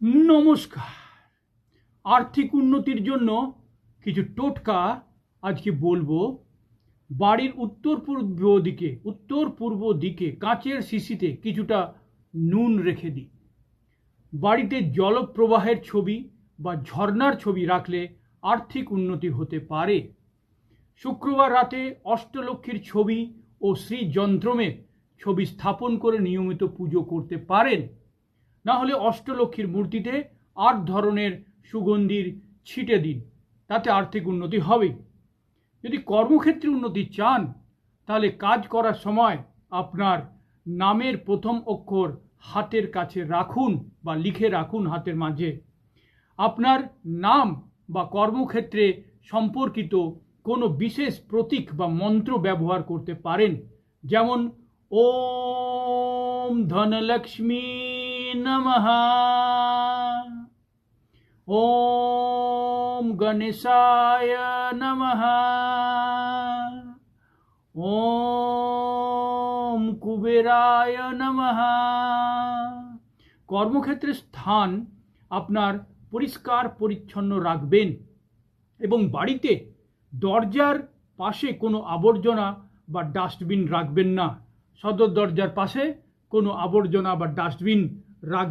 নমস্কার। আর্থিক উন্নতির জন্য কিছু টোটকা আজকে বলবো। বাড়ির উত্তর পূর্ব দিকে কাঁচের শিশিতে কিছুটা নুন রেখে দিন। বাড়িতে জলপ্রবাহের ছবি বা ঝর্ণার ছবি রাখলে আর্থিক উন্নতি হতে পারে। শুক্রবার রাতে অষ্টলক্ষ্মীর ছবি ও শ্রী যন্ত্রমের ছবি স্থাপন করে নিয়মিত পুজো করতে পারেন। না হলে অষ্টলক্ষ্মীর মূর্তিতে ৮ ধরনের সুগন্ধির ছিটে দিন, তাতে আর্থিক উন্নতি হবে। যদি কর্মক্ষেত্রে উন্নতি চান তাহলে কাজ করার সময় আপনার নামের প্রথম অক্ষর হাতের কাছে রাখুন বা লিখে রাখুন হাতের মাঝে। আপনার নাম বা কর্মক্ষেত্রে সম্পর্কিত কোনো বিশেষ প্রতীক বা মন্ত্র ব্যবহার করতে পারেন, যেমন ওম ধনলক্ষ্মী নমঃ, ওম গণেশায় নমঃ, ওম কুবেরায় নমঃ। কর্মক্ষেত্রের স্থান আপনার পরিষ্কার পরিচ্ছন্ন রাখবেন এবং বাড়িতে দরজার পাশে কোনো আবর্জনা বা ডাস্টবিন রাখবেন না। সদর দরজার পাশে কোনো আবর্জনা বা ডাস্টবিন রাখবেন